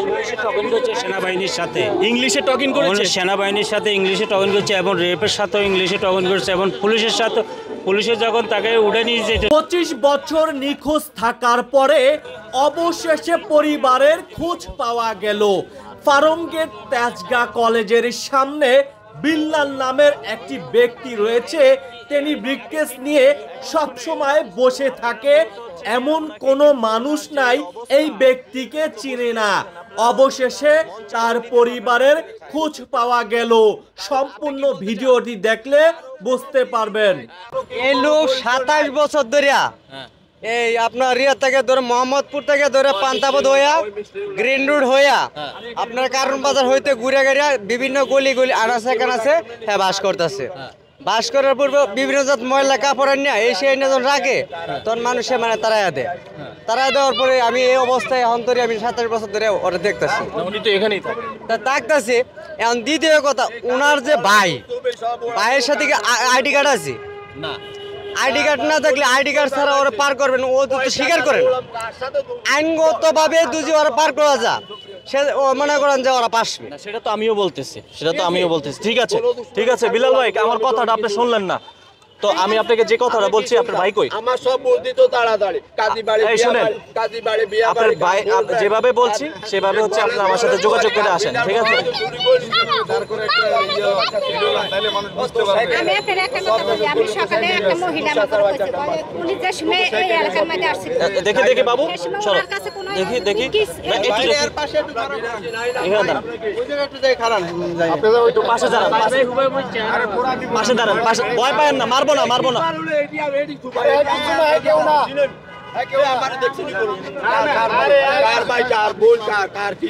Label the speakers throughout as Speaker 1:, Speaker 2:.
Speaker 1: ইংলিশে টকিং করছে সেনাবাহিনীর সাথে,
Speaker 2: ইংলিশে টকিং করেছে
Speaker 1: সেনাবাহিনীর সাথে ইংলিশে টকিং করছে এবং রেপের সাথেও ইংলিশে টকিং করছে এবং পুলিশের সাথে, পুলিশে যখন তাকে উঠে নিয়ে যেতে
Speaker 3: 25 বছর নিখোঁজ থাকার পরে অবশেষে পরিবারের খোঁজ পাওয়া গেল। ফার্মগেট তেজগাঁ কলেজের সামনে বিল্লাল নামের একটি ব্যক্তি রয়েছে, তিনি ব্রিফকেস নিয়ে সবসময় বসে থাকে, এমন কোনো মানুষ নাই এই ব্যক্তিকে চিনে না। অবশেষে তার পরিবারের খোঁজ পাওয়া গেল। সম্পূর্ণ ভিডিওটি দেখলে বুঝতে পারবেন।
Speaker 4: এই লোক 27 বছর ধরে এই আপনার রিয়া থেকে ধরে মোহাম্মদপুর থেকে ধরে পান্তাপদ হইয়া গ্রিন রোড হইয়া আপনার কারণ বাজার হইতে ঘুরে ঘুরে বিভিন্ন গলি গলি আনাচে কানাচে হ্যাঁ বাস করতেছে। বাস করার পূর্বে বিভিন্ন জাত ময়লা কাপড় নিয়ে এই সেই যখন রাখে তখন মানুষে মানে তারাইয়া দেয়। তারাই দেওয়ার পরে আমি এই অবস্থায় অন্তরে আমি 27 বছর ধরে ওরা দেখতেছি,
Speaker 2: উনি তো এখানেই
Speaker 4: তা দেখতেছি। এখন দ্বিতীয় কথা, ওনার যে ভাইয়ের সাথে কি আইডি কার্ড আছে?
Speaker 2: না,
Speaker 4: আইডি কার্ড না থাকলে আইডি কার্ড ছাড়া ওরা পার করবেন, ও তো স্বীকার করেন। আইনগত ভাবে যদি ওরা পার করা যায় সে মনে করেন যে ওরা পাসবে।
Speaker 2: সেটা তো আমিও বলতেছি, ঠিক আছে ঠিক আছে বিলাল ভাই, আমার কথাটা আপনি শুনলেন না তো আমি আপনাকে যে কথাটা বলছি, আপনার ভাই কই?
Speaker 5: আমার সব বুদ্ধি তো তাড়াতাড়ি কাজী বাড়ি
Speaker 2: এই শুনেন,
Speaker 5: কাজী বাড়ি বিয়া
Speaker 2: আপনার ভাই যেভাবে বলছি সেভাবে হচ্ছে আপনি আমার সাথে যোগাযোগ করে আসেন, ঠিক আছে?
Speaker 6: আমি আপনার একটা কথা বলি, আমি সকালে একটা মহিলা আমাকে বলছে উনি যে সময় এই এলাকার মধ্যে আসছে,
Speaker 2: দেখি বাবু চলো দেখি
Speaker 4: এর পাশে একটু
Speaker 2: পাশে দাঁড়ান, পাশে দাঁড়ান, ভয় পায়েন না, মারবো না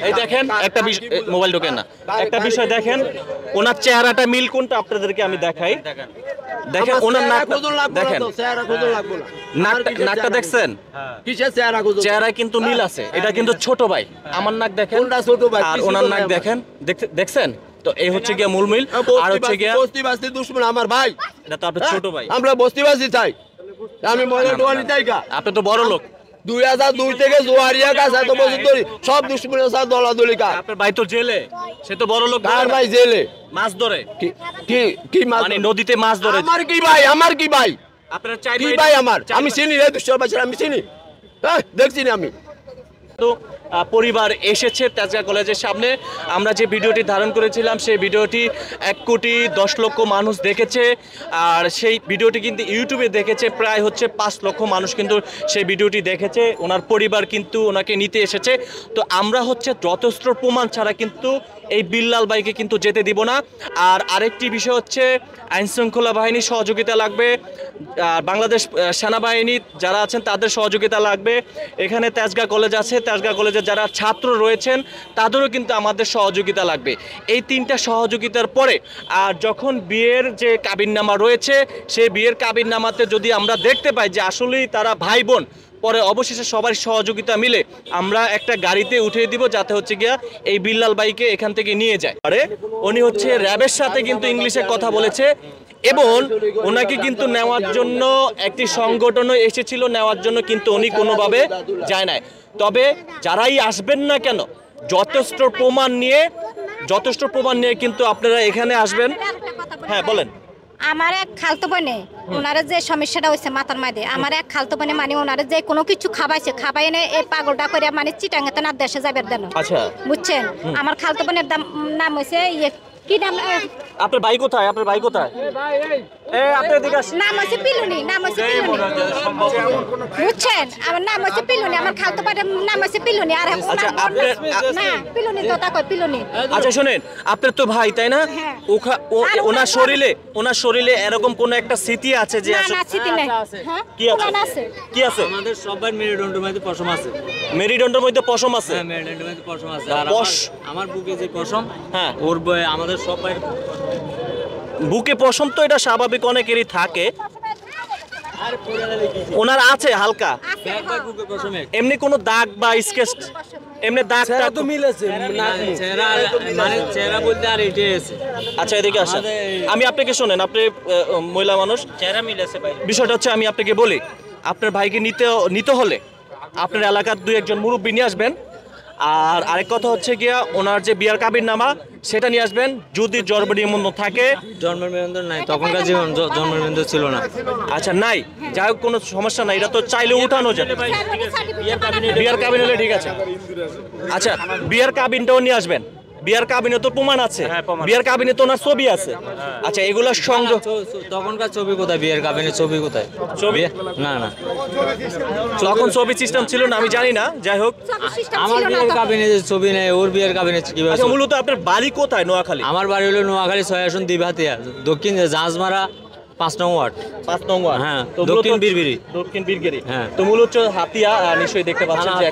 Speaker 2: এই দেখেন একটা মোবাইল ঢোকেন না, একটা বিষয় দেখেন, ওনার চেহারাটা মিল কোনটা আপনাদেরকে আমি দেখাই। দেখেন ওনার নাক, দেখেন নাকটা দেখছেন, চেহারায় কিন্তু মিল আছে। এটা কিন্তু ছোট ভাই, আমার নাক দেখেন আর ওনার নাক দেখেন, দেখছেন তো এই হচ্ছে গিয়া মূল মিল। আর হচ্ছে গিয়া
Speaker 5: বস্তিবাসী দুশমন আমার ভাই,
Speaker 2: এটা তো আপনার ছোট ভাই।
Speaker 5: আমরা বস্তিবাসী চাই, আমি মহিলা দোয়ানি চাই।
Speaker 2: আপনি তো বড় লোক,
Speaker 5: 2002 থেকে জোয়ারিয়া কাজ এত বছর ধরে সব দুশমনের সাথে দলাদলি কাজ।
Speaker 2: আপনার ভাই তো জেলে, সে তো বড় লোক।
Speaker 5: কার ভাই জেলে?
Speaker 2: মাছ ধরে,
Speaker 5: কি মাছ?
Speaker 2: মানে নদীতে মাছ ধরে।
Speaker 5: আমার কি ভাই
Speaker 2: আপনার চাই
Speaker 5: কি ভাই আমার? আমি চিনি রে দুশোর বছর, আমি চিনি, দেখছি না আমি।
Speaker 2: তো পরিবার এসেছে তেজগাঁ কলেজের সামনে। আমরা যে ভিডিওটি ধারণ করেছিলাম সেই ভিডিওটি 1,10,00,000 মানুষ দেখেছে, আর সেই ভিডিওটি কিন্তু ইউটিউবে দেখেছে প্রায় হচ্ছে 5 লক্ষ মানুষ কিন্তু সেই ভিডিওটি দেখেছে। ওনার পরিবার কিন্তু ওনাকে নিতে এসেছে। তো আমরা হচ্ছে যথেষ্ট প্রমাণ ছাড়া কিন্তু এই বিল্লাল ভাইকে কিন্তু যেতে দিব না। আর আরেকটি বিষয় হচ্ছে আইনশৃঙ্খলা বাহিনীর সহযোগিতা লাগবে, বাংলাদেশ সেনাবাহিনী যারা আছেন তাদের সহযোগিতা লাগবে। এখানে তেজগাঁ কলেজ আছে, তেজগাঁ কলেজের যারা ছাত্র রয়েছেন তাদেরও কিন্তু আমাদের সহযোগিতা লাগবে। এই 3টা সহযোগিতার পরে আর যখন বিয়ের যে কাবিননামা রয়েছে সেই বিয়ের কাবিননামাতে যদি আমরা দেখতে পাই যে আসলেই তারা ভাই বোন, পরে অবশেষে সবার সহযোগিতা মিলে আমরা একটা গাড়িতে উঠিয়ে দিব যাতে হচ্ছে গিয়া এই বিল্লাল ভাইকে এখান থেকে নিয়ে যায়। আরে উনি হচ্ছে র্যাবের সাথে কিন্তু ইংলিশে কথা বলেছে এবং ওনাকে কিন্তু নেওয়ার জন্য একটি সংগঠনও এসেছিল নেওয়ার জন্য, কিন্তু উনি কোনোভাবে যায় নাই। তবে যারাই আসবেন না কেন যথেষ্ট প্রমাণ নিয়ে কিন্তু আপনারা এখানে আসবেন। হ্যাঁ বলেন।
Speaker 6: আমার এক খালতো বোনে ওনারা যে সমস্যাটা হয়েছে মাথার মাঝে, আমার এক খালতো বোনে মানে ওনারা যে কোনো কিছু খাবাই এনে এই পাগলটা করে মানে চিটাঙ্গাতে না দেশে যাবে দেন।
Speaker 2: আচ্ছা
Speaker 6: বুঝছেন, আমার খালতো বোনের নাম হয়েছে কি নাম?
Speaker 2: আপনার ভাই কোথায়?
Speaker 6: নাম হচ্ছে পিলুনি, বুঝছেন? আমার নাম হচ্ছে পিলুনি, আমার খালতো বোনের নাম হচ্ছে পিলুনি। আর না পিলুনি তো তা কই পিলুনি।
Speaker 2: আচ্ছা শুনেন, আপনার তো ভাই তাই না? ওনার শরীরে এরকম কোন একটা স্মৃতি আছে যে?
Speaker 6: না স্মৃতি নেই।
Speaker 2: কি আছে?
Speaker 1: আমাদের সবার মেরুদণ্ডের মধ্যে পশম আছে।
Speaker 2: মেরুদণ্ডের মধ্যে পশম আছে?
Speaker 1: হ্যাঁ, মেরুদণ্ডের মধ্যে পশম আছে। আর আমার বুকে যে পশম, হ্যাঁ ওর আমাদের সবাই
Speaker 2: বুকে পশম তো এটা স্বাভাবিক, অনেকেরই থাকে। ওনার আছে হালকা, এমনি কোনো দাগ বা স্কেচ, এমনি দাগ তো মিলেছে
Speaker 1: মানে চেহারা বলতে আর এটাই আছে।
Speaker 2: আচ্ছা এদিকে আসেন, আমি আপনাকে শোনেন, আপনি মহিলা মানুষ,
Speaker 1: চেহারা মিলেছে।
Speaker 2: বিষয়টা হচ্ছে আমি আপনাকে বলি, আপনার ভাইকে নিতে হলে আপনার এলাকার 2-1 জন মুরব্বী নিয়ে আসবেন। আর আরেক কথা হচ্ছে গিয়া ওনার যে বিয়ার কাবির নামা সেটা নিয়ে আসবেন যদি জন্ম নিবন্ধন থাকে।
Speaker 4: জন্মের নিবন্ধন নাই, তখনকার জীবন জন্মের নিবন্ধন ছিল না।
Speaker 2: আচ্ছা নাই, যাই হোক কোনো সমস্যা নাই, এটা তো চাইলে উঠানো যায়। বিয়ার কাবিন হলে ঠিক আছে। আচ্ছা বিয়ার কাবিনটাও নিয়ে আসবেন, বিয়ার কাবিনে তো প্রমাণ আছে, বিয়ার কাবিনে তো ওনার ছবি আছে। আচ্ছা এগুলো সংগ্রহ,
Speaker 4: তখনকার ছবি কোথায়, বিয়ের কাবিনের ছবি কোথায়?
Speaker 2: ছবি
Speaker 4: না না,
Speaker 2: তখন ছবি সিস্টেম ছিল না, আমি জানি না, যাই হোক।
Speaker 4: আমার বিয়ের কাবিনে যে ছবি নেই, ওর বিয়ের কাবিনে কিভাবে?
Speaker 2: আচ্ছা মূলত আপনার বাড়ি কোথায়? নোয়াখালী।
Speaker 4: আমার বাড়ি হলো নোয়াখালী 6 আসন দিবাতিয়া, দক্ষিণ জাহাজমারা 5 নং ওয়ার্ড।
Speaker 2: 5 নং ওয়ার্ড।
Speaker 4: হ্যাঁ,
Speaker 2: তো
Speaker 4: দক্ষিণ
Speaker 2: মূলত-
Speaker 4: বীরবিরি।
Speaker 2: দক্ষিণ বীরগিরি।
Speaker 4: হ্যাঁ।
Speaker 2: তো মূলত হাতিয়া নিশ্চয়ই দেখতে পাচ্ছেন যে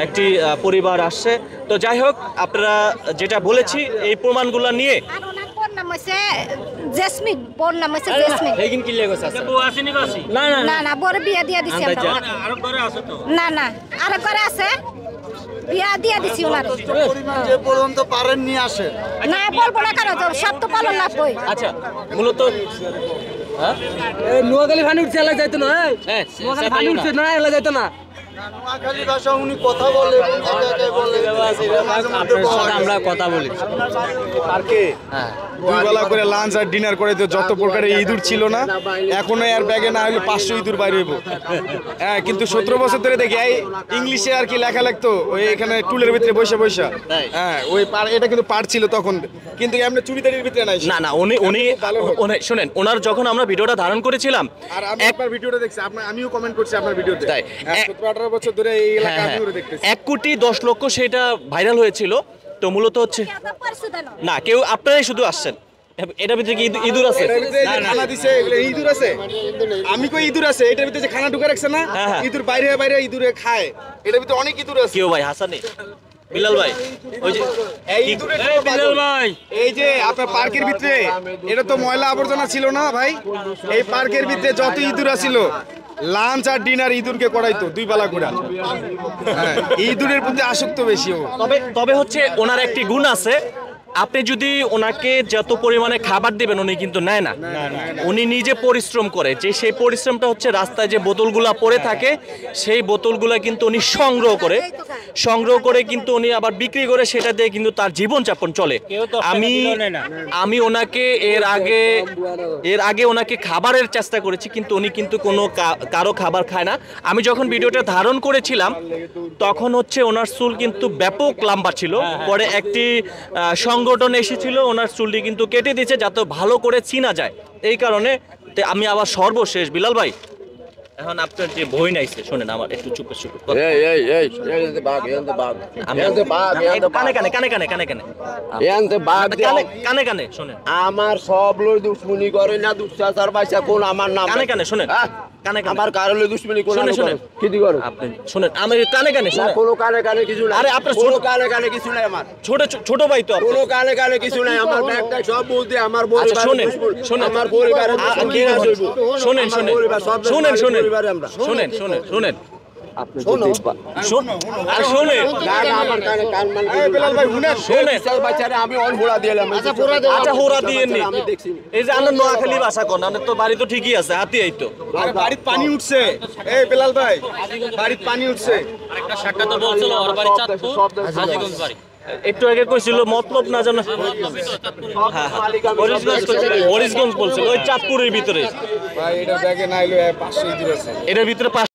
Speaker 2: একটি পরিবার আসছে। তো যাই হোক আপনারা যেটা বলেছি এই প্রমাণগুলো নিয়ে
Speaker 6: আর ওনার বোন নাম হচ্ছে জেসমিন, বোন নাম হচ্ছে জেসমিন।
Speaker 4: এইখান কি লেগেছ আছে?
Speaker 1: বউ আসেনি বাসি?
Speaker 4: না না
Speaker 6: না না, বড় বিয়া দিয়া দিছি আমরা।
Speaker 1: আরো ঘরে আছে তো।
Speaker 6: না না, আর করে আছে, বিয়া দিয়া দিছি ওনার।
Speaker 7: যে পর্যন্ত পারেন নিয়ে আসেন।
Speaker 6: না বলবো না, কারণ সব তো পালন না কই।
Speaker 2: আচ্ছা মূলত
Speaker 4: নোয়াখালী ভানি উঠছে, এলা যাইতো না। নোয়াখালী ভানি উঠছে না, এলা যাইতো না।
Speaker 7: নোয়াখালী ভাষা উনি কথা বলে এবং একা একা বলে।
Speaker 4: আপনার সাথে আমরা কথা বলি।
Speaker 8: পার্কে দুই বেলা করে লাঞ্চ আর ডিনার করে তো যত প্রকারের ইঁদুর ছিল না, এখনো এর ব্যাগে না হলে 500 ইঁদুর বাইরে হইব। হ্যাঁ কিন্তু 17 বছর ধরে দেখি এই ইংলিশে আর কি লেখা লাগতো ওই এখানে টুলের ভিতরে বসে বসে। হ্যাঁ ওই এটা কিন্তু পার ছিল তখন, কিন্তু এমনি চুড়িদারির ভিতরে নাই।
Speaker 2: না না উনি উনি শুনেন, ওনার যখন আমরা ভিডিওটা ধারণ করেছিলাম
Speaker 8: আর আমি একবার ভিডিওটা দেখছি, আমিও কমেন্ট করছি আপনার ভিডিওতে।
Speaker 2: তাই?
Speaker 8: 17-18 বছর ধরে এই এলাকা
Speaker 2: হ্যাঁ,
Speaker 8: আমি
Speaker 2: হ্যাঁ।
Speaker 8: দেখতেছি।
Speaker 2: 1,10,00,000 সেটা ভাইরাল হয়েছিল। তো মূলত হচ্ছে না কেউ আপনারাই শুধু আসছেন, এটার ভিতরে কি ইঁদুর আছে?
Speaker 8: এটার ভিতরে যে খানা দিছে এগুলো ইঁদুর আছে। আমি কই ইঁদুর আছে, এটার ভিতরে যে খানা ঢুকে রাখছে না,
Speaker 2: হ্যাঁ, হ্যাঁ।
Speaker 8: ইঁদুর বাইরে বাইরে ইঁদুরে খায়, এটার ভিতরে অনেক ইঁদুর আছে।
Speaker 2: কেউ ভাই হাসানি বিলাল ভাই ওই যে
Speaker 8: এই ইঁদুরের জন্য
Speaker 1: বিলাল ভাই
Speaker 8: এই যে আপনার পার্কের ভিতরে এটা তো ময়লা আবর্জনা ছিল না ভাই, এই পার্কের ভিতরে যত ইঁদুর ছিল লাঞ্চ আর ডিনার ইঁদুরকে করাইতো 2 বেলা করে। হ্যাঁ, ইঁদুরের প্রতি আসক্ত বেশি ও।
Speaker 2: তবে হচ্ছে ওনার একটি গুণ আছে, আপনি যদি ওনাকে যত পরিমাণে খাবার দিবেন উনি কিন্তু নেয় না, উনি নিজে পরিশ্রম করে। যে সেই পরিশ্রমটা হচ্ছে রাস্তায় যে বোতলগুলা পড়ে থাকে সেই বোতলগুলা কিন্তু উনি সংগ্রহ করে কিন্তু উনি আবার বিক্রি করে, সেটা দিয়ে কিন্তু তার জীবনযাপন চলে। আমি ওনাকে এর আগে ওনাকে খাবারের চেষ্টা করেছি, কিন্তু উনি কিন্তু কোনো কারো খাবার খায় না। আমি যখন ভিডিওটা ধারণ করেছিলাম তখন হচ্ছে ওনার চুল কিন্তু ব্যাপক লম্বা ছিল, পরে একটি সংগঠন এসেছিল ওনার চুলটি কিন্তু কেটে দিয়েছে যাতে ভালো করে চিনা যায়। এই কারণে আমি আবার সর্বশেষ বিলাল ভাই এখন আপনার যে বই নাইছে শোনেন, আমার একটু চুপ
Speaker 5: এই বাঘ
Speaker 2: কানে শোনেন,
Speaker 5: আমার সব লই দুশ্মনী করে না, দুশ্চাচার পয়সা কোন আমার নাম
Speaker 2: কানে শোনেন, কানে
Speaker 5: আমার কারলে দুশ্মনী কোন
Speaker 2: শুনে শুনেন
Speaker 5: কি দি করো
Speaker 2: আপনি শুনেন, আমি কানে
Speaker 5: না, কোনো কানে কিছু নাই।
Speaker 2: আরে আপনার
Speaker 5: কোনো কানে কিছু নাই আমার।
Speaker 2: ছোট ভাই তো আপনি।
Speaker 5: কোনো কানে কিছু নাই আমার। ব্যাগটা সব বলতে আমার
Speaker 2: আচ্ছা
Speaker 5: পরিবার
Speaker 2: শোনেন
Speaker 5: শুনুন, আমার পরিবারের
Speaker 2: কি শোনেন
Speaker 5: আপনি শুনুন
Speaker 2: শোনেন
Speaker 5: আমার কান মান
Speaker 8: এই বেলাল ভাই শুনেন,
Speaker 2: শোনেন
Speaker 5: বাচ্চারা আমি অন ভোলা দিলাম।
Speaker 2: আচ্ছা হোরা দিয়েননি,
Speaker 5: আমি দেখছি
Speaker 2: এই যে আমরা নোয়াখালী ভাষা কোন আমাদের তো বাড়ি তো ঠিকই আছে, হাতি এই তো
Speaker 8: আরে বাড়ির পানি উঠছে। এই বেলাল ভাই বাড়ির পানি উঠছে।
Speaker 2: একটু আগে কইছিল মতলব না জানো, হ্যাঁ হরিশগঞ্জ বলছিল ওই চাঁদপুরের ভিতরে,
Speaker 8: ভাই এটা ব্যাগে না এলো 500 ইঁদুর আছে।
Speaker 2: এটার ভিতরে